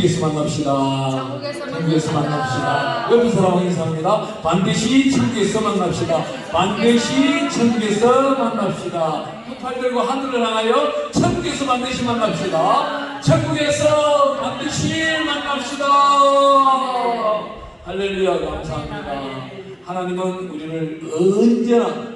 천국에서 만납시다. 천국에서 만납시다. 옆에 사람하고 인사합니다. 반드시 천국에서 만납시다. 반드시 천국에서 만납시다. 두 팔 들고 하늘을 향하여 천국에서 반드시 만납시다. 천국에서 반드시 만납시다. 할렐루야. 감사합니다. 하나님은 우리를 언제나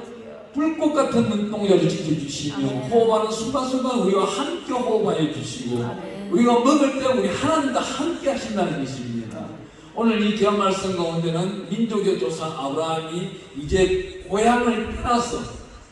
불꽃 같은 눈동자를 지켜주시며 호흡하는 순간순간 우리와 함께 호흡하여 주시고 우리가 먹을 때 우리 하나님과 함께 하신다는 것입니다. 오늘 이 귀한 말씀 가운데는 민족의 조상 아브라함이 이제 고향을 떠나서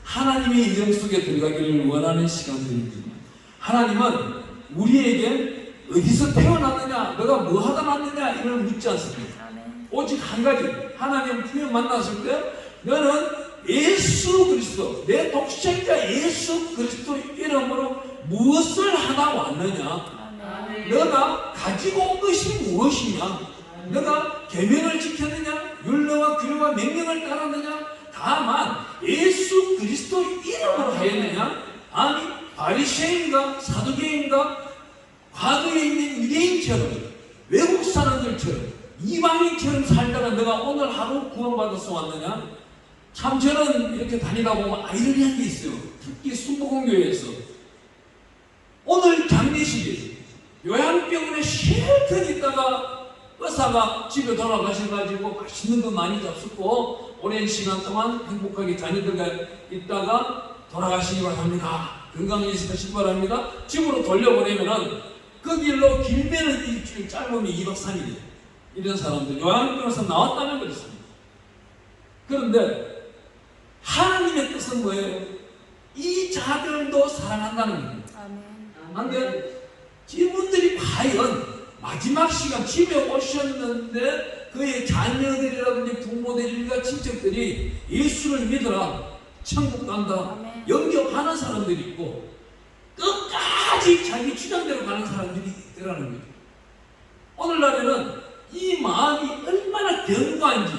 하나님의 인정 속에 들어가기를 원하는 시간들입니다. 하나님은 우리에게 어디서 태어났느냐, 너가 뭐 하다 났느냐 이걸 묻지 않습니다. 오직 한 가지, 하나님 분명 만났을 때 너는 예수 그리스도, 내 독생자 예수 그리스도 이름으로 무엇을 하다 왔느냐, 너가 가지고 온 것이 무엇이냐, 너가 계명을 지켰느냐, 율례와 규례와 명령을 따랐느냐, 다만 예수 그리스도 이름으로 하였느냐, 아니 바리새인과 사두개인과 과거에 있는 유대인처럼 외국 사람들처럼 이방인처럼 살다가 너가 오늘 하루 구원받아서 왔느냐. 참 저는 이렇게 다니다 보면 아이러니한 게 있어요. 특히 순복음교회에서 오늘 장례식에 요양병원에 실컷 있다가 의사가 집에 돌아가셔가지고 맛있는 거 많이 잡수고 오랜 시간 동안 행복하게 자녀들과 있다가 돌아가시기 바랍니다. 건강히 있으시기 바랍니다. 집으로 돌려보내면은 그 길로 길면은 일주일, 짧으면 2박 3일이에요. 이런 사람들 요양병원에서 나왔다는 거였습니다. 그런데 하나님의 뜻은 뭐예요? 이 자들도 사랑한다는 겁니다. 그런데 이분들이 과연 마지막 시간 집에 오셨는데 그의 자녀들이라든지 부모들이나 친척들이 예수를 믿어라, 천국 간다, 영접하는 사람들이 있고 끝까지 자기 주장대로 가는 사람들이 있더라는 거죠. 오늘날에는 이 마음이 얼마나 견고한지,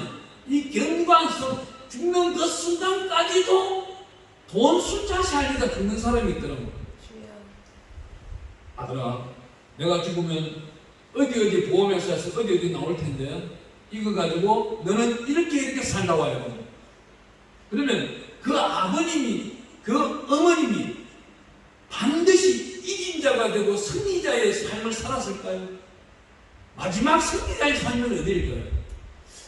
이 견고한성, 죽는 그 순간까지도 돈 숫자 살리다 죽는 사람이 있더라고요. 아들아, 내가 죽으면 어디 보험회사에서 어디 나올 텐데 이거 가지고 너는 이렇게 살다고 해요. 그러면 그 아버님이, 그 어머님이 반드시 이긴 자가 되고 승리자의 삶을 살았을까요? 마지막 승리자의 삶은 어디일까요?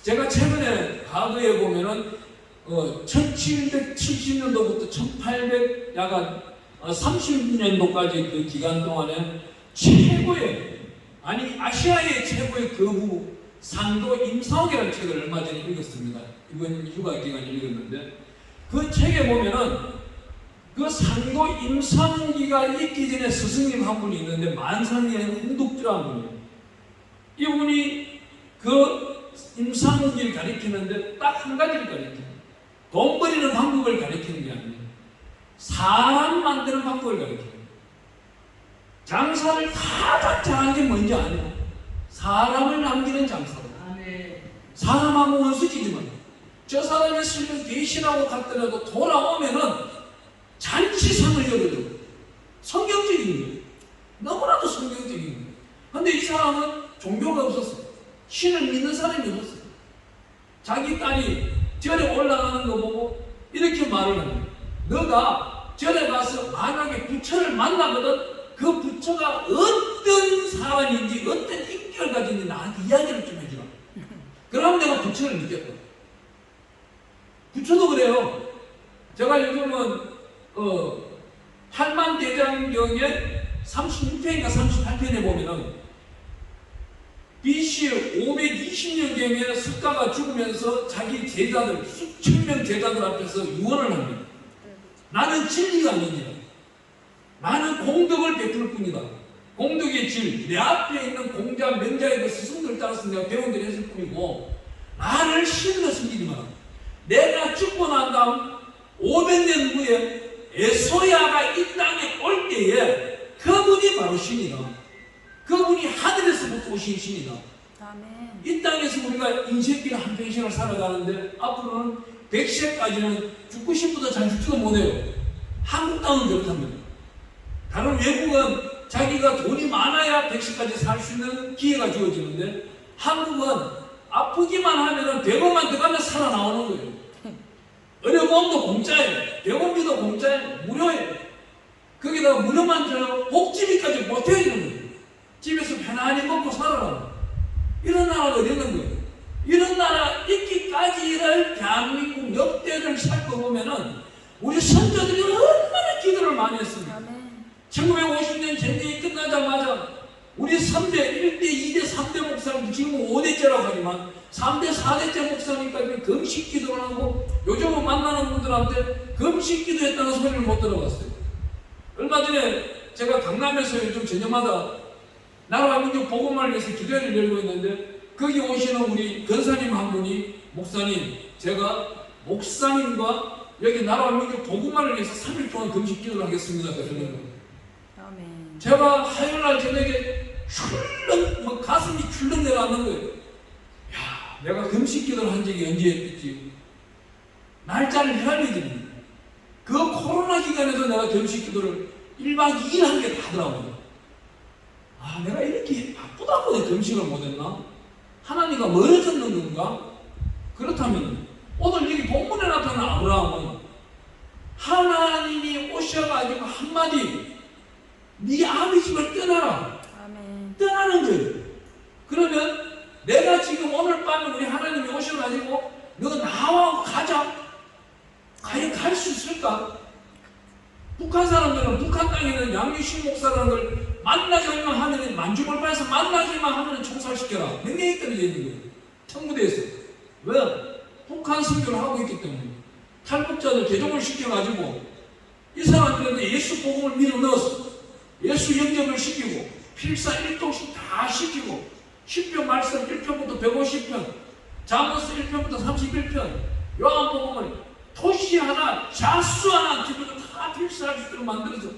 제가 최근에 과거에 보면은 1770년도부터 1800 약간 30년도까지 그 기간 동안에 최고의, 아니 아시아의 최고의 거부 상도 임상옥이라는 책을 얼마 전에 읽었습니다. 이번 휴가 기간에 읽었는데 그 책에 보면은 그 상도 임상옥이가 있기 전에 스승님 한 분이 있는데 만상의 홍독주라는 분이에요. 이분이 그 임상옥을 가리키는데 딱 한 가지를 가리켜요. 돈 버리는 방법을 가리키는 게 아니에요. 사람 만드는 방법을 가리켜요. 장사를 가장 잘하는 게 뭔지 아니에요. 사람을 남기는 장사다. 사람하고 원수지지만 저 사람이 슬쩍 대신하고 갔더라도 돌아오면은 잔치상을 열어줘. 성경적인 거예요. 너무나도 성경적인 거예요. 근데 이 사람은 종교가 없었어요. 신을 믿는 사람이 없었어요. 자기 딸이 절에 올라가는 거 보고 이렇게 말을 합니다. 너가 절에 가서 만약에 부처를 만나거든 그 부처가 어떤 사람인지 어떤 인격을 가진지 나한테 이야기를 좀 해주라. 그러면 내가 부처를 믿겠거든. 부처도 그래요. 제가 요즘은 팔만대장경에 36편인가 38편에 보면은 BC 520년경에 석가가 죽으면서 자기 제자들, 수천 명 제자들 앞에서 유언을 합니다. 나는 진리가 아니니라. 나는 공덕을 베풀 뿐이다. 공덕의 질, 내 앞에 있는 공자, 명자의 그 스승들 따라서 내가 배운 대로 했을 뿐이고 나를 신으로 숨기지 마라. 내가 죽고 난 다음 500년 후에 에소야가 이 땅에 올 때에 그분이 바로 신이다. 그분이 하늘에서부터 오신 신이다. 아멘. 이 땅에서 우리가 인생길 한 평생을 살아가는데 앞으로는 100세까지는 죽고 싶어도 잘 죽지도 못해요. 한국 땅은 그렇답니다. 다른 외국은 자기가 돈이 많아야 100세까지 살 수 있는 기회가 주어지는데 한국은 아프기만 하면 100원만 들어가면 살아나오는 거예요. 의료보험도 공짜예요. 병원비도 공짜예요. 무료예요. 거기다가 무료만 줘요. 복지비까지 못 해주는 거예요. 집에서 편안히 먹고 살아라. 이런 나라가 되는 거예요. 이런 나라 있기까지를 대한민국 역대를 살펴보면은 우리 선조들이 얼마나 기도를 많이 했습니까? 1950년 전쟁이 끝나자마자 우리 3대, 1대, 2대, 3대 목사님, 지금은 5대째라고 하지만 3대, 4대째 목사님까지 금식 기도를 하고 요즘은 만나는 분들한테 금식 기도했다는 소리를 못 들어봤어요. 얼마 전에 제가 강남에서 요즘 저녁마다 나라와 민족 복음을 위해서 기도회를 열고 있는데 거기 오시는 우리 권사님 한 분이 목사님, 제가 목사님과 여기 나라와 민족 복음을 위해서 3일 동안 금식 기도를 하겠습니다. 그러는 거예요. 제가 화요일날 저녁에 가슴이 출렁 내려앉는 거예요. 야, 내가 금식 기도를 한 적이 언제 했지? 날짜를 헤아리게 됩니다. 그 코로나 기간에도 내가 금식 기도를 1박 2일 한 게 다더라고요. 아, 내가 이렇게 바쁘다고 내 금식을 못했나? 하나님과 멀어졌는 건가? 그렇다면 오늘 여기 본문에 나타난 아브라함은 하나님이 오셔가지고 한마디 네 아비 집을 떠나라. 아멘. 떠나는 거예요. 그러면 내가 지금 오늘 밤에 우리 하나님이 오셔가지고 너 나와 가자. 과연 갈 수 있을까? 북한 사람들은 북한 땅에 있는 양유신 목사라는 걸 만나기만 하면 만주벌판에서 만나기만 하면 총살시켜라. 명령이 떨어져 있는 거예요. 청구대에서. 왜? 북한 선교를 하고 있기 때문에 탈북자들 개종을 시켜가지고 이 사람들한테 예수 복음을 밀어 넣었어. 예수 영접을 시키고 필사 1독씩 다 시키고 10편 말씀 1편부터 150편 잠언서 1편부터 31편 요한복음을 토시 하나 자수 하나 안 틀리고 다 필사할 수 있도록 만들어서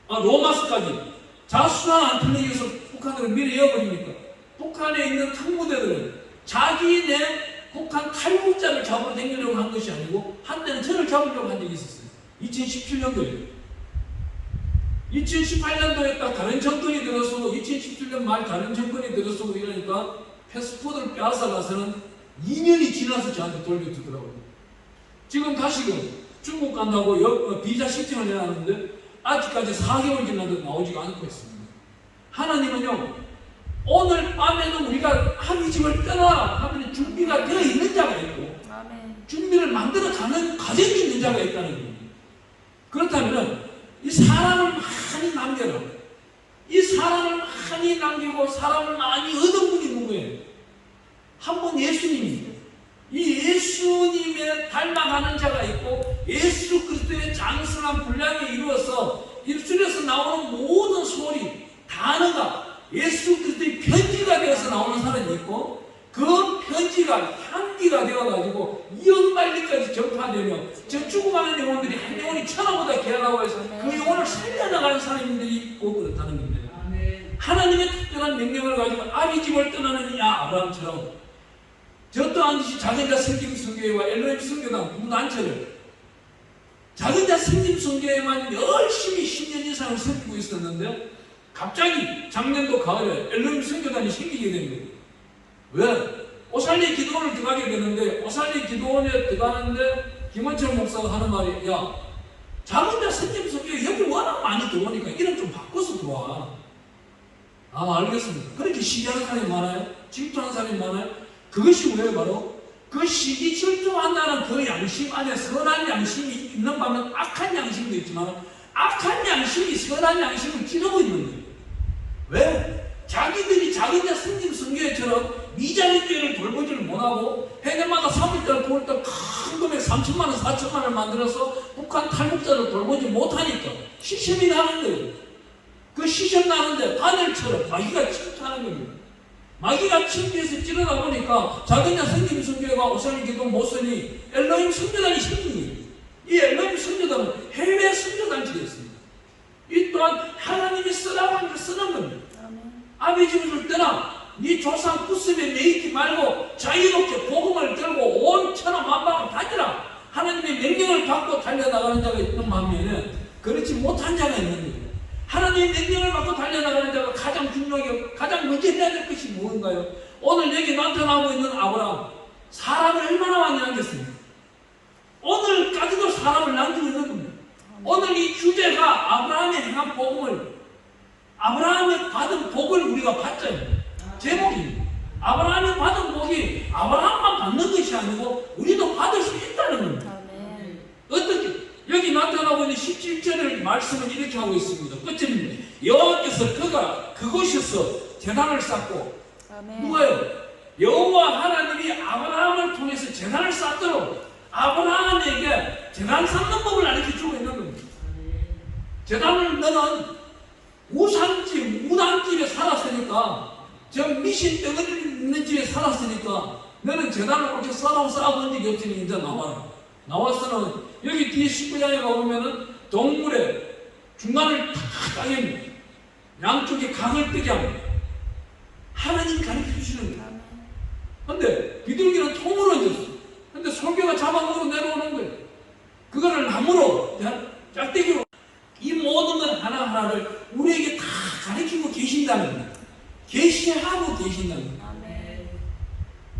로마서까지 자수 하나 안 틀리기 위해서 북한을 미리 이어버리니까 북한에 있는 특무대들은 자기네 북한 탈북자를 잡으러 다니려고 한 것이 아니고 한때는 저를 잡으려고 한 적이 있었어요. 2017년도에 2018년도에 딱 다른 정권이 들어서고 2017년 말 다른 정권이 들어서고 이러니까 패스포드를 빼앗아가서는 2년이 지나서 저한테 돌려주더라고요. 지금 다시금 중국 간다고 비자 신청을 해놨는데 아직까지 4개월 지나도 나오지가 않고 있습니다. 하나님은요 오늘 밤에는 우리가 아비 집을 떠나라 하면 준비가 되어 있는 자가 있고 준비를 만들어가는 과정이 있는 자가 있다는 겁니다. 그렇다면 이 사람을 많이 남겨라. 이 사람을 많이 남기고 사람을 많이 얻은 분이 누구예요? 한 분 예수님입니다. 이 예수님에 닮아가는 자가 있고 예수 그리스도의 장성한 분량에 이루어서 입술에서 나오는 모든 소리, 단어가 예수 그리스도의 편지가 되어서 나오는 사람이 있고 그 편지가 향기가 되어가지고 이언만리까지 전파되며 저 죽어가는 영혼들이 한 영혼이 천하보다 귀하다고 해서 그 영혼을 살려나가는 사람들이 있고 그렇다는 겁니다. 하나님의 특별한 명령을 가지고 아비 집을 떠나는 야 아브라함처럼 저 또한 작은 자 생김 선교회와 엘로힘 선교단 두 단체를 작은 자 생김 선교회만 열심히 10년 이상을 섬기고 있었는데 갑자기 작년도 가을에 엘로힘 선교단이 생기게 된 거예요. 왜? 오살리 기도원을 들어가게 되는데 오살리 기도원에 들어가는데 김원철 목사가 하는 말이 야 작은 자 생김 선교회 여기 워낙 많이 들어오니까 이름 좀 바꿔서 들어와. 아 알겠습니다. 그렇게 시기하는 사람이 많아요? 질투하는 사람이 많아요? 그것이 왜 바로 그 시기 질투한다는 그 양심 안에 선한 양심이 있는 반면 악한 양심도 있지만 악한 양심이 선한 양심을 찌르고 있는 거예요. 왜? 자기들이 작은 자 생김 선교회처럼 미자리 교회를 돌보지를 못하고 해년마다 3월달 9월달 큰 금액 3천만 원 4천만 원을 만들어서 북한 탈북자를 돌보지 못하니까 시험이 나는 거예요. 그 시험 나는데 바늘처럼 마귀가 침투하는 겁니다. 마귀가 침투해서 찌르다 보니까 작은 자 생김 선교회가 오살리 기도 모선이 엘로힘 선교단이 생긴 거예요. 이 엘로힘 선교단은 해외 선교단체가 있습니다. 이 또한 하나님이 쓰라고 하니까 쓰는 겁니다. 아비 집을 떠나 네 조상 구습에 매이지 말고 자유롭게 복음을 들고 온 천하 만방을 다니라. 하나님의 명령을 받고 달려나가는 자가 있는 반면에 그렇지 못한 자가 있는 거예요. 하나님의 명령을 받고 달려나가는 자가 가장 중요하게 가장 먼저 해야 될 것이 무엇인가요? 오늘 여기 나타나고 있는 아브라함, 사람을 얼마나 많이 남겼습니까? 오늘까지도 사람을 남기고 있는 겁니다. 오늘 이 주제가 아브라함의 행한 복음을, 아브라함이 받은 복을 우리가 받자요. 제목입니다. 아브라함이 받은 복이 아브라함만 받는 것이 아니고 우리도 받을 수 있다는 겁니다. 어떻게? 여기 나타나고 있는 17절의 말씀은 이렇게 하고 있습니다. 끝입니다. 여호와께서 그가 그곳에서 제단을 쌓고, 누가요? 여호와 하나님이 아브라함을 통해서 제단을 쌓도록 아브라함에게 제단 쌓는 법을 가르쳐주고 있는 겁니다. 제단을 너는 우산집, 무당집에 살았으니까, 저 미신 덩어리 있는 집에 살았으니까 너는 제단을 그렇게 쌓아본 적이 없으니 이제 나와라. 나와서는 여기 뒤에 19장에 가보면은 동물의 중간을 탁 따깁니다. 양쪽에 강을 뜨게 합니다. 하나님이 가르쳐 주시는 거예요. 근데 비둘기는 통으로 얹었어. 근데 솔개가 잡아먹으러 내려오는 거예요. 그거를 나무로, 짝대기로, 이 모든 것 하나하나를 우리에게 다 가르치고 계신다는 거예요. 계시하고 계신다는 거예요.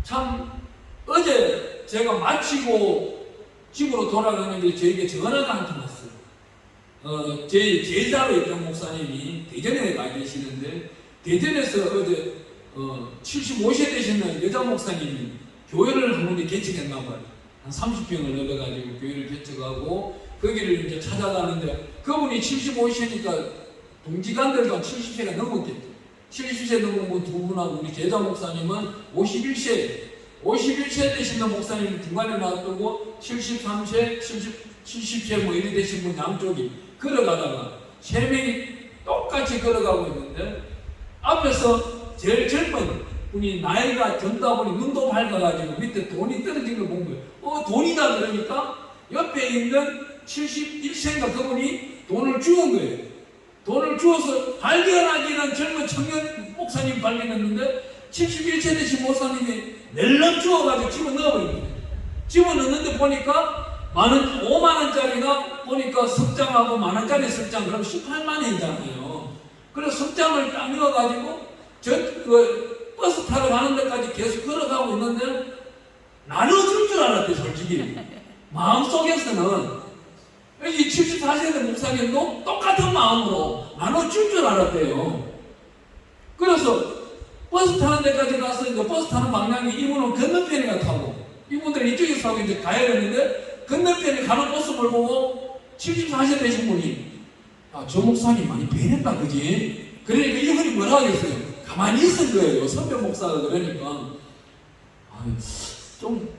참 어제 제가 마치고 집으로 돌아가는데 저에게 전화가 한 통 왔어요. 제 제자로 있던 목사님이 대전에 가 계시는데, 대전에서 어제 75세 되시는 여자 목사님이 교회를 한 군데 개척했나 봐요. 한 30평을 얻어가지고 교회를 개척하고 거기를 이제 찾아가는데, 그분이 75세니까 동지간들도 70세가 넘었겠죠. 70세 넘은 두 분하고 우리 제자 목사님은 51세 되시는 목사님 중간에 놔두고 73세, 70세 뭐 이리 되신 분 양쪽이 걸어가다가 세 명이 똑같이 걸어가고 있는데, 앞에서 제일 젊은 분이 나이가 젊다 보니 눈도 밝아가지고 밑에 돈이 떨어진 걸 본 거예요. 돈이다 그러니까 옆에 있는 71세인가 그분이 돈을 주운 거예요. 돈을 주어서 발견하기는 젊은 청년 목사님 발견했는데 71세 되신 목사님이 낼름 주워가지고 집어넣어버린 거예요. 집어넣는데 보니까 5만원짜리가 보니까 석장하고 만원짜리 석장, 그럼 18만원이잖아요. 그래서 석장을 딱 넣어가지고 버스 타러 가는 데까지 계속 걸어가고 있는데 나눠줄 줄 알았대, 솔직히. 마음속에서는. 이 74세대 목사님도 똑같은 마음으로 나눠줄 줄 알았대요. 그래서 버스 타는 데까지 가서 이제 버스 타는 방향이 이분은 건너편에 타고, 이분들은 이쪽에서 타고 이제 가야 되는데, 건너편에 가는 모습을 보고 74세 되신 분이, 저 목사님 많이 변했다, 그지? 그러니까 이분이 뭐라 하겠어요? 가만히 있은 거예요. 선배 목사가. 그러니까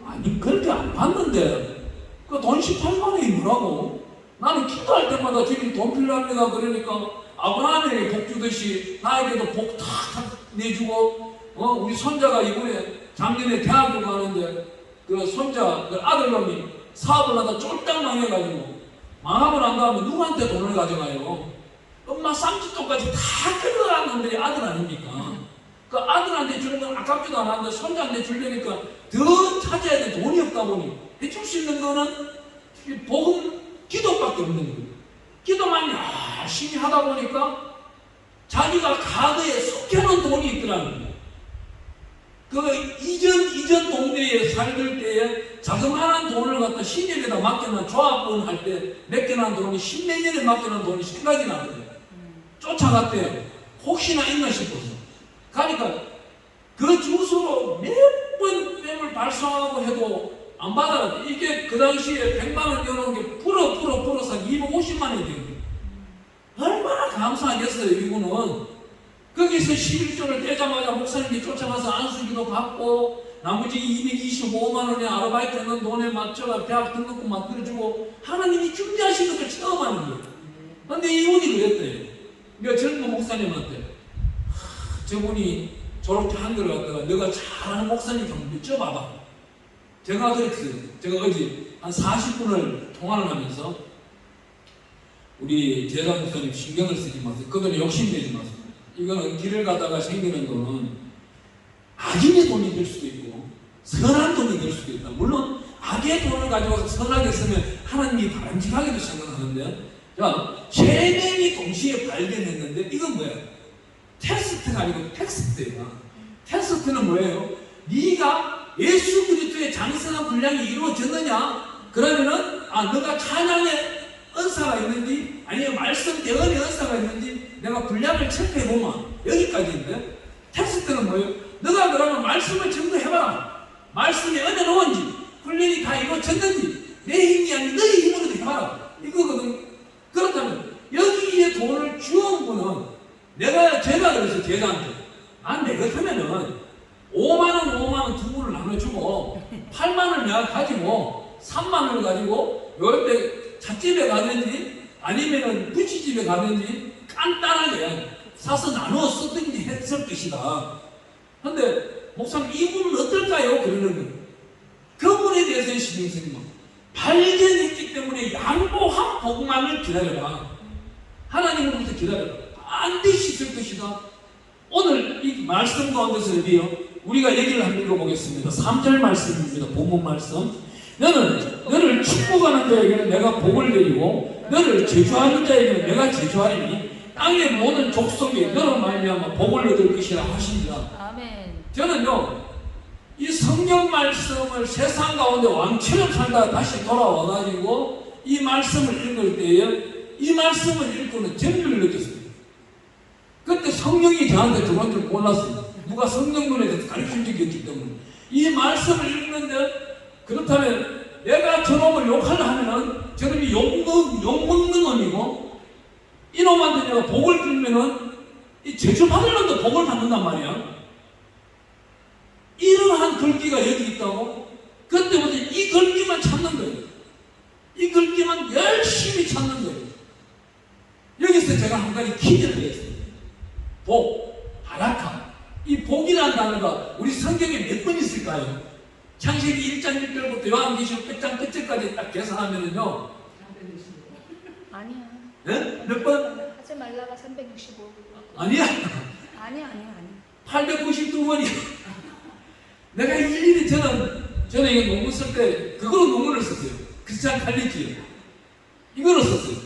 아니 그렇게 안 봤는데 그 돈 18만 원이 뭐라고? 나는 기도할 때마다 지금 돈 필요합니다. 그러니까 아브라함에게 복 주듯이 나에게도 복 탁 내주고, 우리 손자가 이번에 작년에 대학교 가는데 그 손자 그 아들놈이 사업을 하다 쫄딱 망해가지고, 망하고 난 다음에 누구한테 돈을 가져가요? 엄마 쌈짓돈까지 다 끌어갔는데 아들 아닙니까? 그 아들한테 주는 건 아깝지도 않았는데 손자한테 주려니까 더 찾아야 돼. 돈이 없다 보니 해줄 수 있는 거는 복음, 기도밖에 없는 거예요. 기도만 열심히 하다 보니까 자기가 과거에 속해놓은 돈이 있더라는 거예요. 그 이전 동네에 살던 때에 자그마한 돈을 갖다 신입에다 맡겨놓은 조합원 할 때 맡겨놓은 돈이 10몇 년에 맡겨놓은 돈이 생각이 나거든요. 쫓아갔대요. 혹시나 있나 싶어서. 가니까 그 주소로 몇 번 뱀을 발송하고 해도 안 받아. 이게 그 당시에 100만 원 내놓은 게 풀어서 250만 원이 된 거예요. 얼마나 감사하겠어요, 이분은. 거기서 11조를 떼자마자 목사님이 쫓아가서 안수기도 받고, 나머지 225만 원의 아르바이트 하는 돈에 맞춰서 대학 등록금 만들어주고, 하나님이 준비하신 것을 처음 하는 거예요. 근데 이분이 그랬대요. 그러니까 젊은 목사님한테, 저분이 저렇게 한 걸 갖다가 너가 잘하는 목사님 좀 여쭤봐봐. 제가 그랬어요. 제가 어제 한 40분을 통화를 하면서 우리 제자 목사님 신경을 쓰지 마세요. 그거는 욕심내지 마세요. 이거는 길을 가다가 생기는 돈은 악인의 돈이 될 수도 있고 선한 돈이 될 수도 있다. 물론 악의 돈을 가져와서 선하게 쓰면 하나님이 바람직하게도 생각하는데, 자, 세 명이 동시에 발견했는데 이건 뭐야? 테스트가 아니고 텍스트야. 테스트는 뭐예요? 네가 예수 그리스도의 장성한 분량이 이루어졌느냐? 그러면은 너가 찬양의 은사가 있는지 아니면 말씀 대언의 은사가 있는지 내가 분량을 체크해보면 여기까지인데, 테스트는 뭐예요? 너가 그러면 말씀을 증거해봐라. 말씀이 은혜로운지 훈련이 다 이루어졌는지 내 힘이 아닌 너의 힘으로도 해봐라. 이거거든. 그렇다면 여기에 돈을 주온 분은 제가 그래서 제자한테 내 같으면은 5만원 두 분을 나눠주고 8만원을 내가 가지고 3만원을 가지고 요때 찻집에 가든지 아니면은 부치집에 가든지 간단하게 사서 나누어 쓰든지 했을 것이다. 근데 목사님 이분은 어떨까요? 그러는 거예요. 그분에 대해서 신경 쓰는 거. 발견했기 때문에 양보한 복만을 기다려라. 하나님으로부터 기다려라. 반드시 있을 것이다. 오늘 이 말씀 가운데서 우리가 얘기를 한번 읽어보겠습니다. 3절 말씀입니다. 본문 말씀. 너를 축복하는 자에게는 내가 복을 내리고 너를 저주하는 자에게는 내가 저주하리니 땅의 모든 족속에 너로 말미암아 복을 얻을 것이라 하시니라. 아멘. 저는요 이 성경 말씀을 세상 가운데 왕처럼 살다가 다시 돌아와가지고 이 말씀을 읽을 때에 이 말씀을 읽고는 재미를 느꼈어요. 그때 성령이 저한테 들어온 줄 몰랐어요. 누가 성령문에 대해서 가르친 적이 없기 때문에. 이 말씀을 읽는데, 그렇다면 내가 저놈을 욕하려 하면은 저놈이 욕먹는 놈이고, 이놈한테 내가 복을 빌면은 이 제주받을 놈도 복을 받는단 말이야. 이러한 글귀가 여기 있다고? 그때부터 이 글귀만 찾는 거예요. 이 글귀만 열심히 찾는 거예요. 여기서 제가 한 가지 퀴즈를 드렸어요. 복, 바라카. 이 복이라는 단어가 우리 성경에 몇 번 있을까요? 창세기 1장 1절부터 요한계시록 끝장 끝절까지 딱 계산하면은요. 아니야. 네? 몇 번? 하지 말라가 365. 아니야. 아니야. 892번이야. 내가 일일이 저는 이거 논문 쓸 때 그거로 논문을 썼어요. 크리스찬 칼리지. 이거로 썼어요.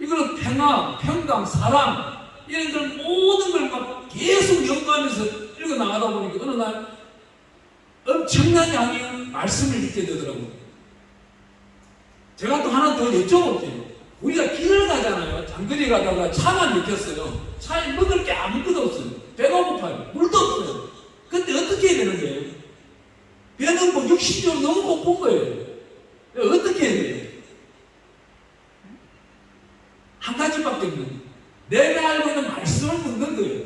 이거는 평화, 평강, 사랑 이런 걸 모든 걸 막 계속 연구하면서 읽어 나가다 보니까 어느 날 엄청난 양의 말씀을 읽게 되더라고요. 제가 또 하나 더 여쭤볼게요. 우리가 길을 가잖아요. 장거리 가다가 차가 막혔어요. 차에 먹을 게 아무것도 없어요. 배가 고파요. 물도 없어요. 그때 어떻게 해야 되는 거예요? 배는 뭐 60조 너무 고픈 거예요. 어떻게 해야 돼요? 한 가지밖에 없는 거예요. 내가 알고 있는 말씀을 먹는 거예요.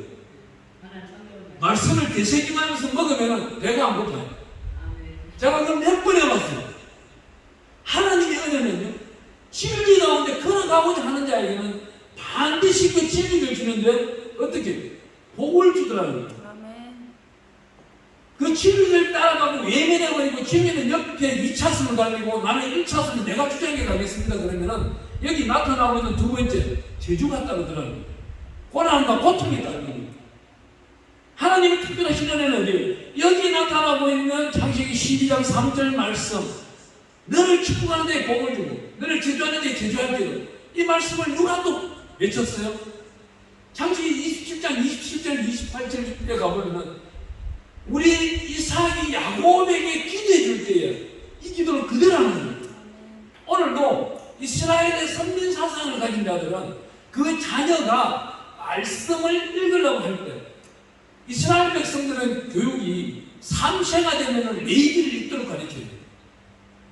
말씀을 되새김하면서 먹으면 배가 안 고파요. 제가 그걸 몇 번 해봤어요. 하나님의 은혜는요, 진리 가운데 걸어가고자 하는 자에게는 반드시 그 진리를 주는데 어떻게 복을 주더라고요. 그 진리를 따라가고 외면해버리고 진리는 옆에 2차선을 달리고 나는 1차선을 내가 주장해 가겠습니다. 그러면은 여기 나타나고 있는 두 번째 저주가 따르더라고요. 고난과 고통이 따르는 하나님의 특별한 신뢰는 어디예요? 여기 나타나고 있는 창세기 12장 3절 말씀, 너를 축복하는 데에 복을 주고 너를 저주하는 데에 저주할지로, 이 말씀을 누가 또 외쳤어요? 창세기 27장 27절 28절에 가보면 우리 이삭이 야곱에게 기도해 줄 때에 이 기도를 그대로 하는 거예요. 오늘도 이스라엘의 선민 사상을 가진 자들은 그 자녀가 말씀을 읽으려고 할 때, 이스라엘 백성들은 교육이 3세가 되면 레위기를 읽도록 가르쳐요.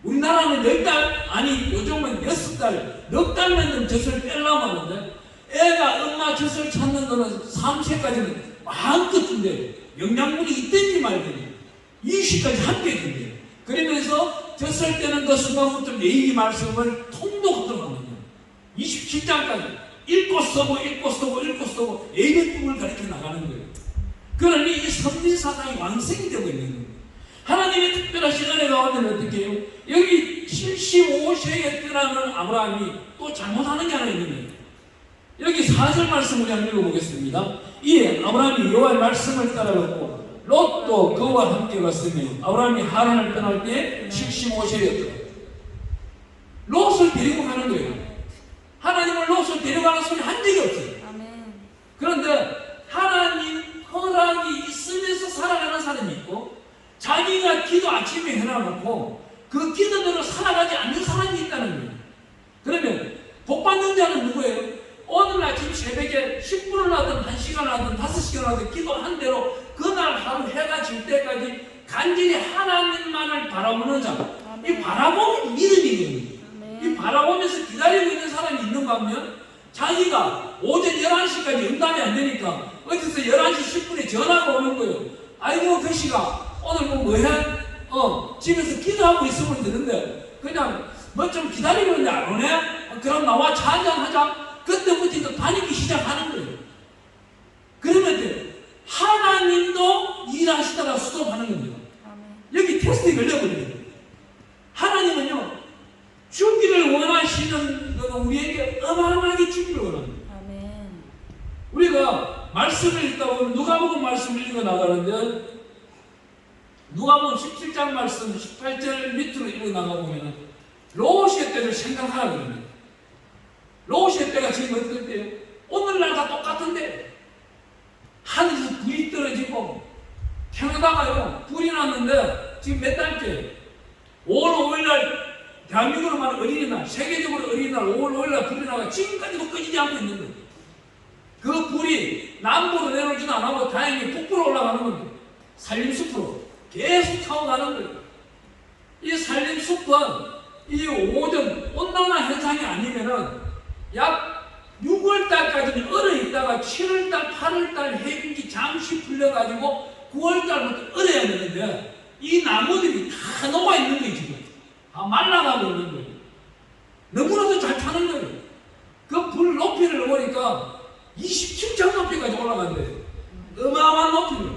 우리나라는 10달, 아니 요즘은 6달, 넉 달 만든 젖을 빼려고 하는데, 애가 엄마 젖을 찾는 거는 3세까지는 마음껏 준대요. 영양분이 있든지 말든지 20까지 함께 준대요. 그러면서 젖을 때는 그 순간부터 레위기 말씀을 통독하도록 하거든요. 27장까지 읽고 쓰고 A백국을 가르쳐 나가는 거예요. 그러니 이 선민사상이 완성이 되고 있는 거예요. 하나님의 특별한 시간에 가운데는 어떻게 해요? 여기 75세에 떠나는 아브라함이 또 잘못하는 게 하나 있는 거예요. 여기 4절 말씀 우리 한번 읽어보겠습니다. 이에 아브라함이 여호와의 말씀을 따라갔고 롯도 그와 함께 갔으며 아브라함이 하란을 떠날 때 75세였더라. 롯을 데리고 가는 거예요. 하나님을 롯을 데려가는 소리 한 적이 없어요. 아멘. 그런데 하나님 허락이 있으면서 살아가는 사람이 있고, 자기가 기도 아침에 해놔놓고 그 기도대로 살아가지 않는 사람이 있다는 거예요. 그러면 복받는 자는 누구예요? 오늘 아침 새벽에 10분을 하든 1시간 하든 5시간 하든 기도한 대로 그날 하루 해가 질 때까지 간절히 하나님만을 바라보는 자, 이 바라보는 믿음이거든요. 이 바라보면서 기다리고 있는 사람이 있는가 하면, 자기가 오전 11시까지 응답이 안 되니까 어디서 11시 10분에 전화가 오는 거예요. 아이고 그 시가 오늘 뭐해? 집에서 기도하고 있으면 되는데 그냥 뭐 좀 기다리고 있는데 안 오네? 그럼 나와 차 한잔 하자. 그때부터 이제 다니기 시작하는 거예요. 그러면 돼요. 하나님도 일하시다가 수동하는 겁니다. 여기 테스트에 걸려버려요. 하나님은요, 주기를 원하시는 것은 우리에게 어마어마하게 주기를 원합니다. 아멘. 우리가 말씀을 읽다 보면 누가복음 말씀을 읽어 나가는데, 누가복음 17장 말씀 18절 밑으로 읽어 나가 보면 롯의 때를 생각하라 그럽니다. 롯의 때가 지금 어떨 때예요? 오늘날 다 똑같은데 하늘에서 불이 떨어지고, 캐나다가요 불이 났는데 지금 몇 달째 5월 5일날 대한민국으로 말하는 어린이날, 세계적으로 어린이날 5월 5일날 불이 나가 지금까지도 꺼지지 않고 있는 거예요. 그 불이 남부로 내려오지도 않고 다행히 북부로 올라가는 겁니다. 산림숲으로 계속 타고가는 거예요. 이 산림숲은 이 오전 온난화 현상이 아니면은 약 6월달까지는 얼어있다가 7월달, 8월달 해빙기 잠시 풀려가지고 9월달부터 얼어야 되는데, 이 나무들이 다 녹아있는 거예요. 지금 다 말라가고 있는 거예요. 너무나도 잘 타는 거예요. 그 불 높이를 보니까 27층 높이까지 올라간대요. 어마어마한 높이를.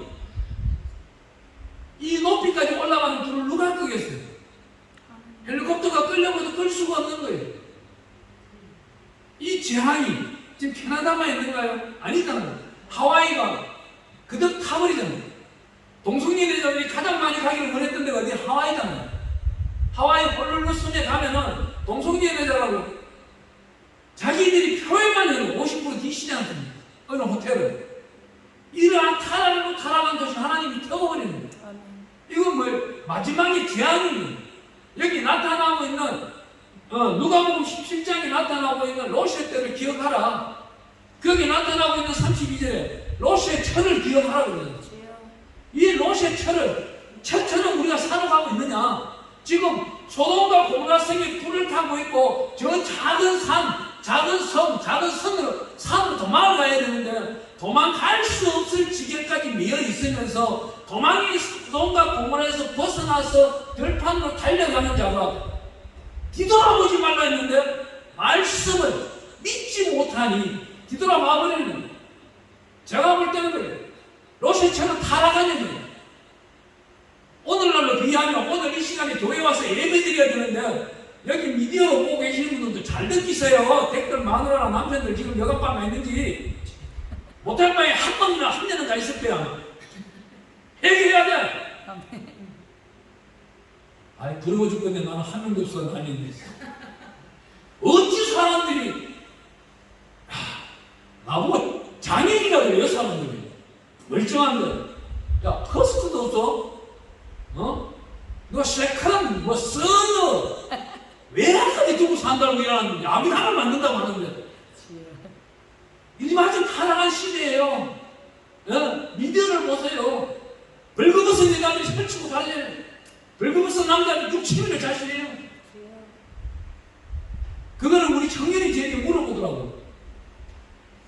이 높이까지 올라가는 불을 누가 끄겠어요? 헬리콥터가 끌려고도 끌 수가 없는 거예요. 이 재앙이 지금 캐나다만 있는가요? 아니잖아요. 하와이가 그득 타버리잖아요. 동성애자들이 가장 많이 가기를 원했던 데가 어디? 하와이잖아요. 하와이 홀룰루 순에 가면은 동성애자라고 자기들이 표현만 해도 50% 뒤시지 않습니까? 어느 호텔을. 이러한 타락한 것이 하나님이 태워버리는 거예요. 이건 뭐예요? 마지막에 재앙이에요. 여기 나타나고 있는 누가복음 17장에 나타나고 있는 롯의 때를 기억하라. 거기 나타나고 있는 32절에 롯의 철을 기억하라 그러잖아요. 이 롯의 철은 우리가 살아가고 있느냐? 지금 소돔과 고모라 성이 불을 타고 있고, 저 작은 산으로 도망을 가야 되는데 도망갈 수 없을 지경까지 미어 있으면서 도망이 소돔과 고모라에서 벗어나서 들판으로 달려가는 자가 뒤돌아보지 말라 했는데 말씀을 믿지 못하니 뒤돌아봐 버리는 거예요. 제가 볼 때는 그래요. 롯의 철은 타락하는 거예요. 오늘날로 비하면 오늘 이 시간에 교회 와서 예배 드려야 되는데, 여기 미디어로 보고 계시는 분들도 잘 듣기세요. 댓글 마누라나 남편들 지금 여가빠가 있는지 못할 바에 한 번이나 한 년은 가 있을 거야. 해결해야 돼. 아이 부러워 죽겠네. 나는 한 명도 없어 다니는데 어찌 사람들이 나보고 장애인이라 그래요. 사람들이 멀쩡한데, 야 퍼스트도 없어? 너 세컨 뭐 서드 외라까지 두고 산다고 이러는 야비당을 만든다고 하는데, 이 맞은 타락한 시대예요. 미디어를 보세요. 벌거벗은 여자들이 펼치고 다녀요. 벌거벗은 남자들이 6, 7일을 자신해요. 그거는 우리 청년이 저에게 물어보더라고.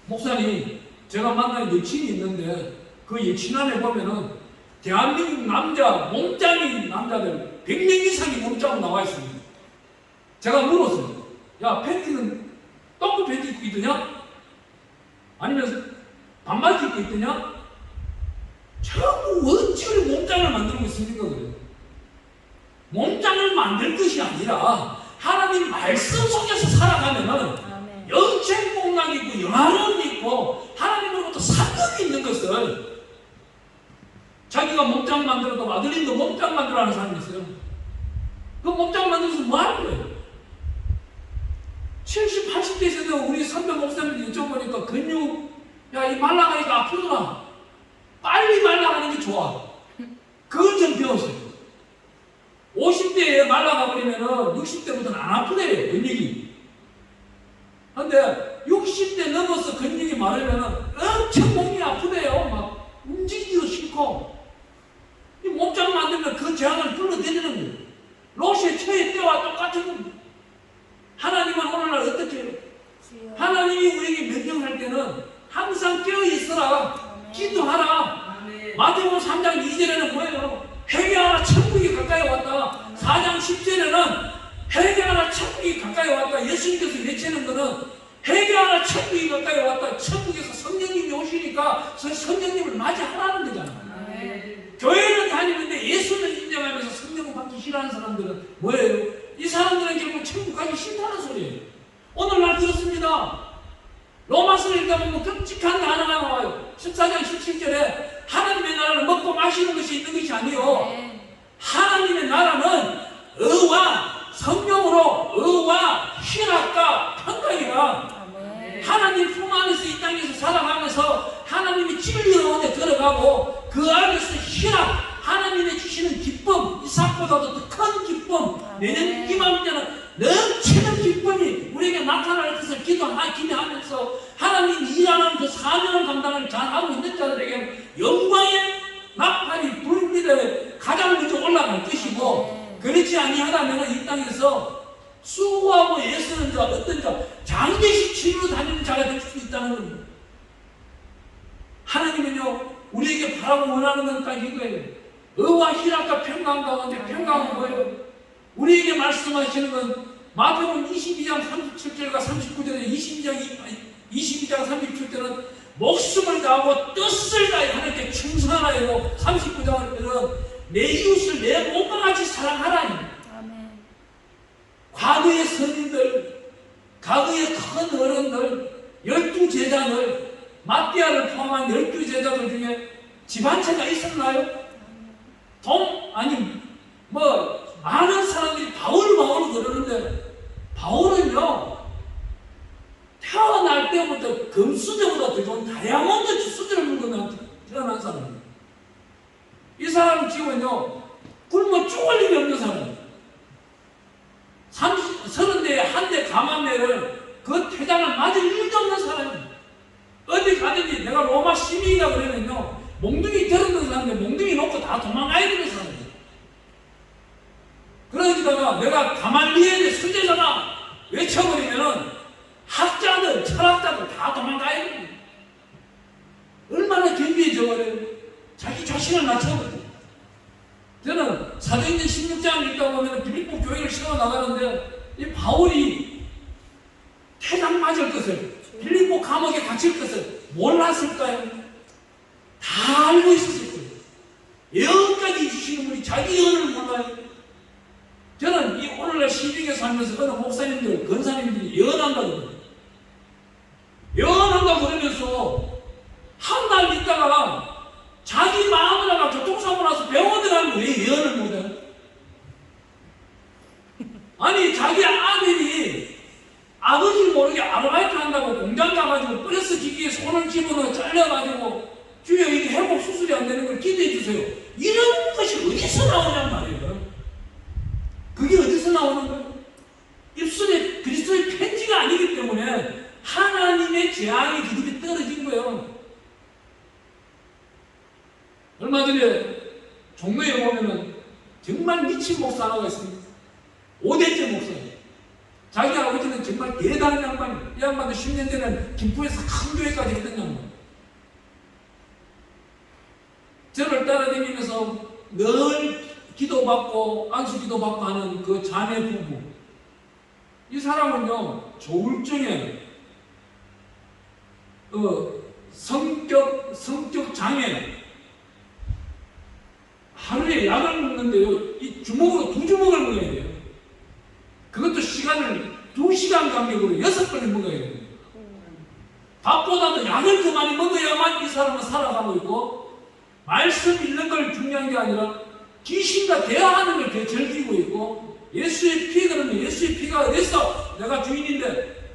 목사님, 제가 만난 여친이 있는데 그 여친 안에 보면은 대한민국 남자, 몸짱인 남자들 100명 이상이 몸짱으로 나와 있습니다. 제가 물었어요. 야, 팬티는 똥구 팬티 입고 있더냐? 아니면 반바지 입고 있더냐? 전부 어찌를 몸짱을 만들고 있습니까? 그래요. 몸짱을 만들 것이 아니라 하나님 말씀 속에서 살아가면은 영생복락이 있고 영화로움이 있고 하나님으로부터 상급이 있는 것을, 자기가 몸짱 만들어도 아들님도 몸짱 만들어하는 사람이 있어요. 그 몸짱 만들어서 뭐 하는 거예요? 70, 80대 세대 우리 선배 목사님들 여쭤보니까 근육, 야, 이 말라가니까 아프더라. 빨리 말라가는 게 좋아. 그걸 좀 배웠어요. 50대에 말라가 버리면은 60대부터는 안 아프대요, 근육이. 근데 60대 넘어서 근육이 마르면은 엄청 몸이 아프대요. 막 움직이기도 싫고. 이 몸짱 만들면 그 재앙을 불러들이는 거예요. 롯의 처의 때와 똑같은 겁니다. 하나님은 오늘날 어떻게 해요? 하나님이 우리에게 명령할 때는 항상 깨어있어라. 기도하라. 마태복음 3장 2절에는 뭐예요? 회개하라, 천국이 가까이 왔다. 4장 10절에는 회개하라, 천국이 가까이 왔다. 예수님께서 외치는 것은 회개하라, 천국이 가까이 왔다. 천국에서 성령님이 오시니까 성령님을 맞이하라는 거잖아요. 교회는 다니는데 예수는 인정하면서 성령을 받기 싫어하는 사람들은 뭐예요? 이 사람들은 결국 천국 가기 싫다는 소리예요. 오늘날 그렇습니다. 로마서를 읽다 보면 끔찍한 단어가 나와요. 14장 17절에 하나님의 나라는 먹고 마시는 것이 있는 것이 아니요, 하나님의 나라는 의와 성령으로 의와 희락과 평강이라. 하나님 품 안에서 이 땅에서 살아가면서 하나님이 진리 가운데 들어가고 그 안에서 희락, 하나님이 주시는 기쁨, 이삭보다도 더 큰 기쁨, 내년 기맘때는 넘치는 기쁨이 우리에게 나타날 것을 기대하면서 하나님 일하는 그 사명을 감당을 잘하고 있는 자들에게 영광의 나팔이 불빛에 가장 먼저 올라갈 것이고, 그렇지 아니하다면 이 땅에서 수고하고 애쓰는 자, 어떤 자, 장례식 치르러 다니는 자가 될 수 있다는 겁니다. 하나님은요, 우리에게 바라고 원하는 건 딱 이거예요. 의와 희락과 평강 가운데, 평강은 뭐예요? 우리에게 말씀하시는 건 마태복음 22장 37절과 39절에 22장 37절은 목숨을 다하고 뜻을 다해 하나님께 충성하라고, 39장은 내 이웃을 내 몸과 같이 사랑하라니. 과거의 선인들, 과거의 큰 어른들, 12제자들, 마띠아를 포함한 12제자들 중에 집안체가 있었나요? 많은 사람들이 바울 그러는데, 바울은요, 태어날 때부터 금수저보다 더 좋은 다이아몬드 수저를 물고 태어난 사람이에요. 이 사람 지금은요, 굶어 죽을 일이 없는 사람이에요. 30대에 한 대 가만매를 그 퇴장을 맞을 일도 없는 사람이에요. 어디 가든지 내가 로마 시민이다 그러면요, 몽둥이 들었던 사람인데 몽둥이 놓고 다 도망가야 되는 사람이에요. 그러니까 내가 가말리엘의 수제자나 외쳐버리면은 학자들, 철학자들 다 도망가야 됩니다. 얼마나 겸비해져버려요. 자기 자신을 낮춰버려요. 저는 사도행전 16장을 읽다 보면 빌립보 교회를 세워 나가는데, 이 바울이 태장 맞을 것을, 빌립보 감옥에 갇힐 것을 몰랐을까요? 다 알고 있었을 거예요. 예언까지 주시는 분이 자기 예언을 몰라요. 저는 이 오늘날 시중에 살면서 어느 목사님들, 권사님들이 예언한다고, 예언한다고 그러면서 한 달 있다가 자기 마음을 하고 교통사고 나서 병원 들어가면 왜 예언을 못해요? 아니, 자기 아들이 아버지 모르게 아르바이트 한다고 공장 가가지고 프레스 기기에 손을 집어넣어 잘려가지고 주여 이게 회복 수술이 안 되는 걸 기대해 주세요. 이런 것이 어디서 나오냔 말이에요. 그게 어디서 나오는 거예요? 입술에 그리스도의 편지가 아니기 때문에 하나님의 재앙이 그 집에 떨어진 거예요. 얼마 전에 종로에 보면은 정말 미친 목사 하나가 있습니다. 5대째 목사예요. 자기 아버지는 정말 대단한 양반이에요. 이 양반도 10년 전에는 김포에서 큰 교회까지 했던 양반. 저를 따라다니면서 늘 기도받고 안수기도 받고 하는 그 자매 부부, 이 사람은요, 조울증에 성격 장애, 하루에 약을 먹는데요, 이 주먹으로 2주먹을 먹어야 돼요. 그것도 시간을 2시간 간격으로 6번을 먹어야 돼요. 밥보다도 약을 더 많이 먹어야만 이 사람은 살아가고 있고, 말씀 읽는 걸 중요한 게 아니라 귀신과 대화하는 걸 즐기고 있고, 예수의 피, 그러면 예수의 피가 어딨어? 내가 주인인데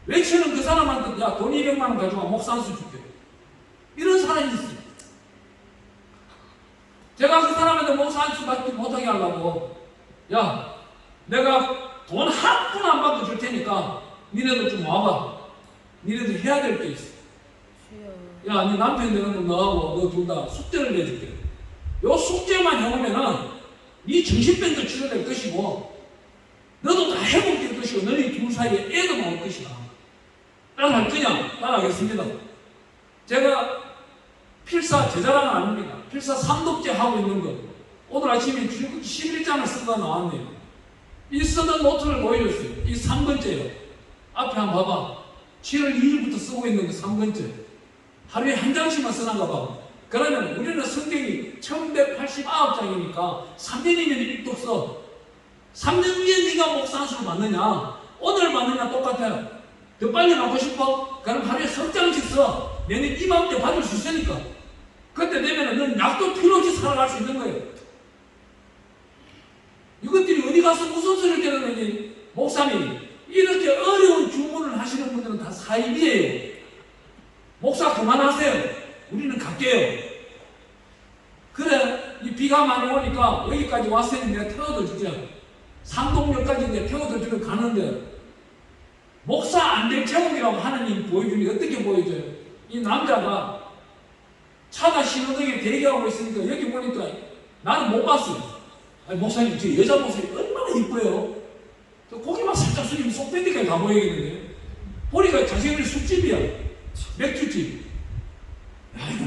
외치는 그 사람한테 야 돈 200만 원 가져와 목사 한 수 줄게. 이런 사람이 있어요. 제가 그 사람한테 목사 한 수 받지 못하게 하려고 야 내가 돈 한 푼 안 받고 줄 테니까 니네도 좀 와봐. 니네도 해야 될 게 있어. 야, 네 남편 되는 너하고 너 둘 다 숙제를 내줄게. 요 숙제만 해오면은 네 정신병도 치료될 것이고 너도 다 회복될 것이고 너희 둘 사이에 애도 나올 것이다. 따라할 거냐? 따라하겠습니다. 제가 필사 제 자랑은 아닙니다. 필사 3독제 하고 있는 거 오늘 아침에 출국 11장을 쓰다 나왔네요. 이 쓰던 노트를 보여줬어요. 이 3번째요. 앞에 한번 봐봐. 7월 2일부터 쓰고 있는 거 3번째. 하루에 한 장씩만 쓰는가 봐. 그러면 우리는 성경이 1189장이니까 3년이면 1독 써. 3년 뒤에 네가 목사 한 수를 받느냐? 오늘 받느냐 똑같아요. 더 빨리 받고 싶어? 그럼 하루에 3장씩 써. 내년 이맘때 받을 수 있으니까. 그때 되면 넌 약도 필요 없이 살아갈 수 있는 거예요. 이것들이 어디 가서 무슨 소리를 들었는지 목사님 이렇게 어려운 주문을 하시는 분들은 다 사입이에요. 목사 그만하세요. 우리는 갈게요. 그래 이 비가 많이 오니까 여기까지 왔으니 내가 태워다 주자. 상동역까지 내가 태워다 주면 가는데 목사 안 될 제목이라고 하나님 보여주니 어떻게 보여줘요? 이 남자가 차가 신호등에 대기하고 있으니까 여기 보니까 나는 못 봤어요. 아니 목사님 저 여자 모습이 얼마나 이뻐요. 저 고기만 살짝 숙이면 속밴드까지 다 보이겠는데 보니까 자신이 술집이야. 맥주집. 아이고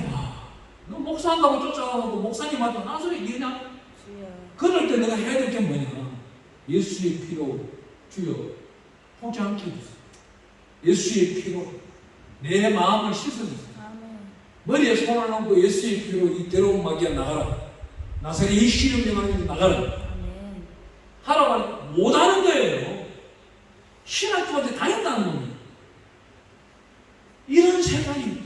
너 목사한다고 쫓아가고 목사님한테 한 소리 이기냐? 그럴 때 내가 해야 될 게 뭐냐? 예수의 피로 주여 포기 않게 해주세요. 예수의 피로 내 마음을 씻어주세요. 머리에 손을 얹고 예수의 피로 이 더러운 마귀야 나가라. 나사렛 예수 이름으로 나가라. 하라고 하면 못하는 거예요. 신학교한테 다녔다는 겁니다. 이런 세상입니다.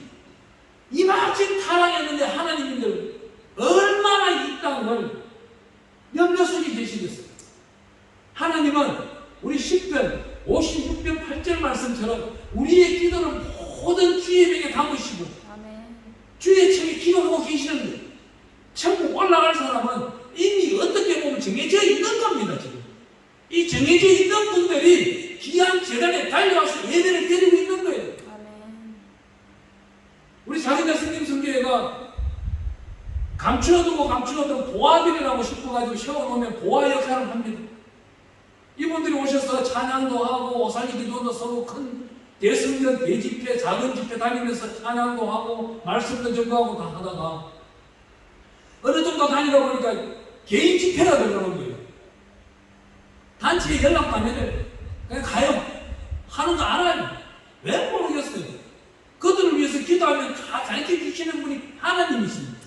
이만큼 타락했는데 하나님들 얼마나 이 땅을 몇몇 속에 계시겠어요. 하나님은 우리 10편 56편 8절 말씀처럼 우리의 기도를 모든 주의 명에 담으시고 주의 청에 기도하고 계시는 거예요. 천국 올라갈 사람은 이미 어떻게 보면 정해져 있는 겁니다. 지금 이 정해져 있는 분들이 귀한 재단에 달려와서 예배를 드리고 있는 거예요. 우리 자기네 스님 성교회가 감추어두고 감추어둔 보아들이라고 싶어가지고 세워놓으면 보아 역할을 합니다. 이분들이 오셔서 찬양도 하고 오살리 기도도 서로 큰 대승전 대집회 작은 집회 다니면서 찬양도 하고 말씀도 전도하고 다 하다가 어느 정도 다니다 보니까 개인 집회가 들어가는 거예요. 단체에 연락도 안 해요. 그냥 가요. 하는 거 알아요. 왜 모르겠어요. 그들을 위해서 기도하면 다 가르쳐 주시는 분이 하나님이십니다.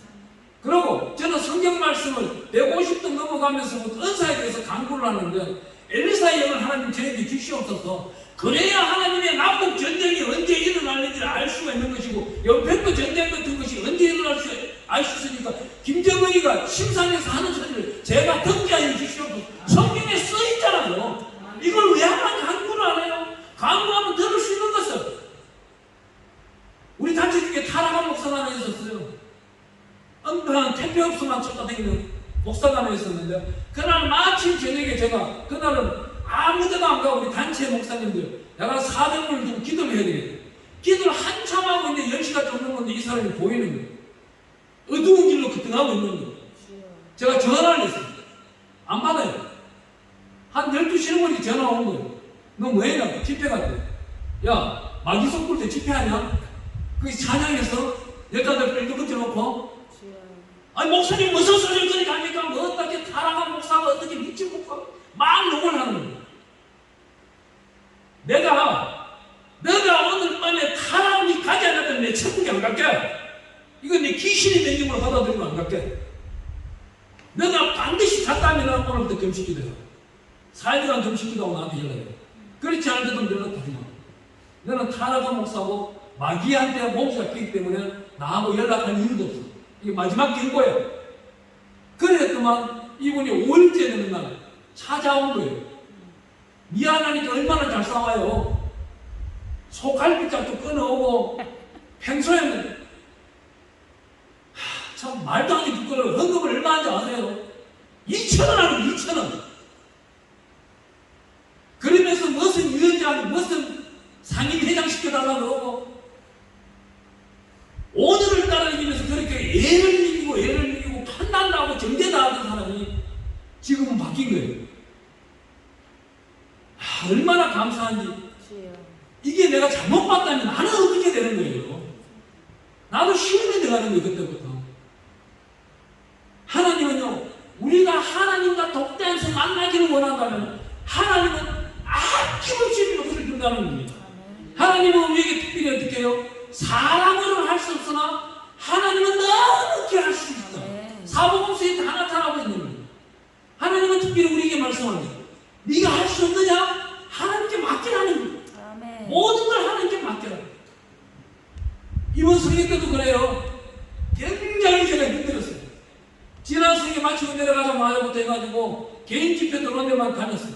그리고 저는 성경 말씀을 150도 넘어가면서부터 은사에 대해서 강구를 하는데 엘리사의 영을 하나님 저에게 주시옵소서. 그래야 하나님의 남북 전쟁이 언제 일어날는지를 알 수가 있는 것이고 연평도 전쟁 같은 것이 언제 일어날 수 알 수 있으니까 김정은이가 심산에서 하는 소리를 제가 듣게 하여 주시옵소서. 성경에 써있잖아요. 이걸 왜 하나님 강구를 안 해요? 강구하면 들을 수 있는 것을. 우리 단체 중에 타락한 목사가 하나 있었어요. 엉뚱한 택배업소만 쫓아다니는 목사가 하나 있었는데 그날 마침 저녁에 제가 그날은 아무 데도 안 가고 우리 단체 목사님들 내가 사명을 좀 기도를 해야 되겠다. 기도를 한참 하고 있는데 10시가 넘는 건데 이 사람이 보이는 거예요. 어두운 길로 급등하고 있는 거예요. 제가 전화를 했어요. 안 받아요. 한 12시 넘으니 전화 온 거예요. 너 뭐했냐고 집회 갔대. 야 마귀 속 볼 때 집회하냐? 그게 찬양해서 여자들 끌고 붙여놓고 아니 목사님 무슨 소리를 그렇게 합니까? 뭐 어떻게 타락한 목사가 어떻게 미친 목사가 막 욕을 하는 거예요. 내가 오늘 밤에 타락이 가지 않았다면 내 천국에 안 갈게. 이건 내 귀신의 명령으로 받아들이면 안 갈게. 내가 반드시 갔다면 오늘부터 금식기도해. 4일간 금식기도하고 나한테 연락해. 그렇지 않을 때도 연락하지 마. 너는 타락한 목사고 마귀한테 몸이 잡히기 때문에 나하고 연락할 이유도 없어. 이게 마지막 경고예요. 그랬더만 이분이 5일째 되는 날 찾아온 거예요. 미안하니까 얼마나 잘 싸워요. 소갈비짝도 끊어오고 평소에는 참 말도 안 되게 부끄러워. 헌금을 얼마인지 아세요? 2,000원 하는 2,000원. 그러면서 무슨 위원장, 무슨 상임회장 시켜달라고 그러고 5년을 따라다니면서 그렇게 애를 이기고 판단하고 정죄다 하던 사람이 지금은 바뀐 거예요. 얼마나 감사한지. 이게 내가 잘못 봤다면 나는 어떻게 되는 거예요? 나도 시험에 들어가는 거예요. 그때부터. 하나님은요, 우리가 하나님과 독대해서 만나기를 원한다면 하나님은 아낌없이 것을 준다는 겁니다. 하나님은 우리에게 특별히 어떻게 해요? 사람으로는 할 수 없으나 하나님은 너무 할 수 있어. 사복음서에 다 나타나고 있는 거예요. 하나님은 특별히 우리에게 말씀합니다. 네가 할 수 없느냐? 하나님께 맡기라는 거예요. 모든 걸 하나님께 맡겨라. 이번 성회 때도 그래요. 굉장히 제가 힘들었어요. 지난 성회 마치고 내려가자마자부터 해가지고 개인 집회 들어온 데만 다녔어요.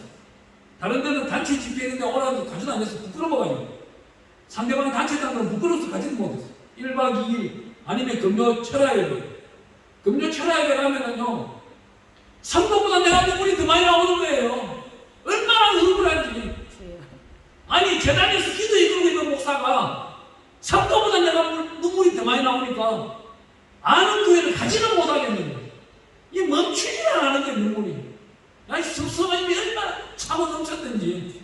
다른 데는 단체 집회했는데 오라도 가지도 않았어요. 부끄러워가지고. 상대방 단체 단으로 부끄러워서 가지도 못했어요. 1박 2일 아니면 금요 철야예배. 금요 철야예배 가면은요, 선거보다 내가 눈물이 더 많이 나오는 거예요. 얼마나 억울한지. 아니, 재단에서 기도 이끌고 있는 목사가 선거보다 내가 눈물이 더 많이 나오니까 아는 교회를 가지는 못하겠는 거예요. 이 멈추지 않는 게 눈물이. 아니, 섭섭함이 얼마나 차고 넘쳤던지.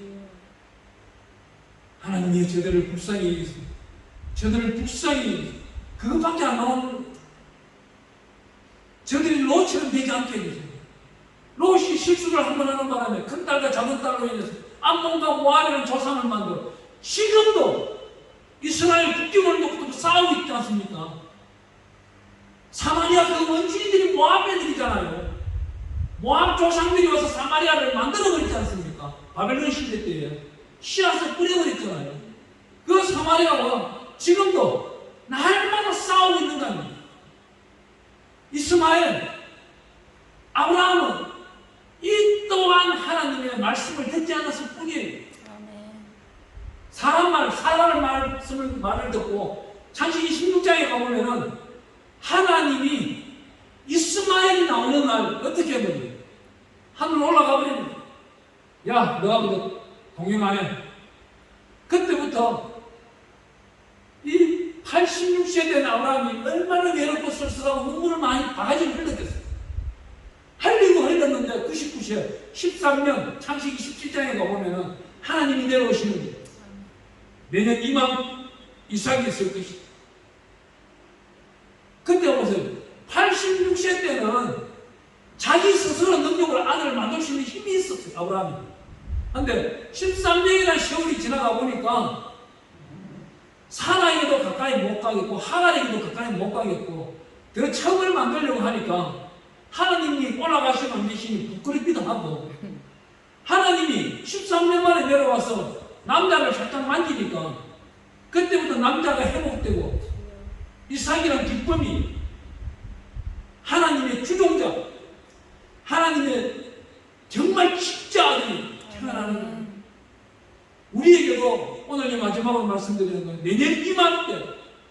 하나님이 저들을 불쌍히 여기십니다. 저들을 불쌍히, 그것밖에 안 나오는, 저들이 롯처럼 되지 않게 해주세요. 롯이 실수를 한 번 하는 바람에 큰 딸과 작은 딸로 인해서 암몬과 모압이라는 조상을 만들어 지금도 이스라엘 국경을 놓고 싸우고 있지 않습니까? 사마리아 그 원주민들이 모압 애들이잖아요. 모압 조상들이 와서 사마리아를 만들어버리지 않습니까? 바벨론 시대 때에 씨앗을 뿌려버렸잖아요. 그 사마리아와 지금도 날마다 싸우고 있는 거 아닙니까? 이스마엘, 아브라함은 이 또한 하나님의 말씀을 듣지 않았을 뿐이에요. 사람의 말을 듣고 창세기 16장에 가보면은 하나님이 이스마엘이 나오는 날 어떻게 해버려요? 하늘로 올라가 버립니다. 야, 너가 뭐 동행 안 해. 그때부터 이 86세 된 아브라함이 얼마나 외롭고 쓸쓸하고 눈물을 많이 바가지 흘렸겠어요. 흘리고 흘렸는데 99세 13년 창세기 17장에 가보면은 하나님이 내려오시는 거예요. 내년 이맘 이삭이 있을 것이다. 그때 보세요. 86세 때는 자기 스스로 능력으로 아들을 만들 수 있는 힘이 있었어요. 아브라함이. 그런데 13년이라는 세월이 지나가 보니까 사라에게도 가까이 못 가겠고 하갈에게도 가까이 못 가겠고 더 척을 만들려고 하니까 하나님이 올라가시면 안 되시니 부끄럽기도 하고 하나님이 13년 만에 내려와서 남자를 살짝 만지니까 그때부터 남자가 회복되고 이삭이란 기쁨이 하나님의 주종자, 하나님의 정말 진짜 아들이 태어나는 거예요. 우리에게도 오늘 마지막으로 말씀드리는 건 내년 이맘때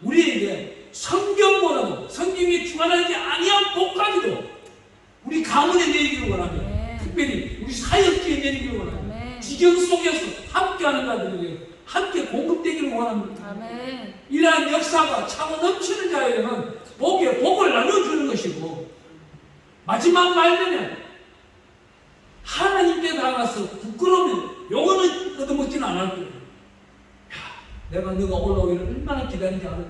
우리에게 성경보다도 성경이 주관하지 아니한 복까지도 우리 가문에 내리기를 원합니다. 특별히 우리 사역지에 내리기를 원합니다. 지경 속에서 함께하는 자들에게 함께 공급되기를 원합니다. 아멘. 이러한 역사가 차고 넘치는 자에게는 복을 나눠주는 것이고 마지막 말에는 하나님께 나가서 부끄러우면 요거는 얻어먹지는 않을 거예요. 내가 너가 올라오기를 얼마나 기다리는지 알았냐.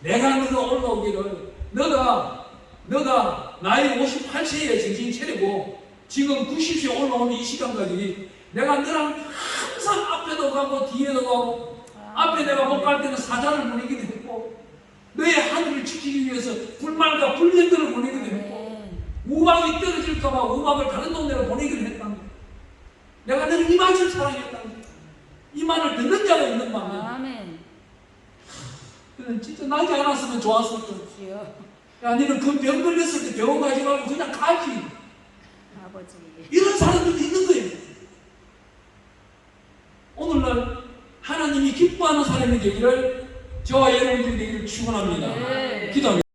내가 너가 올라오기를 너가 나이 58세에 정신 차리고 지금 90세 올라오는 이 시간까지 내가 너랑 항상 앞에도 가고 뒤에도 가고 앞에 내가 못 갈 때는 사자를 보내기도 했고 너의 하늘을 지키기 위해서 불말과 불len들을 보내기도 했고 우박이 떨어질까봐 우박을 다른 동네로 보내기도 했다는 거야. 내가 너를 이만큼 사랑했다는 거야. 이만을 듣는 자가 있는 마음에 아멘. 그래 진짜 나지 않았으면 좋았을 거야. 야, 너는 그 병 걸렸을 때 병원 가지 말고 그냥 가지. 아버지. 이런 사람들도 있는 거예요. 오늘날 하나님 하나님이 기뻐하는 사람이 되기를 저와 여러분들이 되기를 축원합니다. 기도합니다.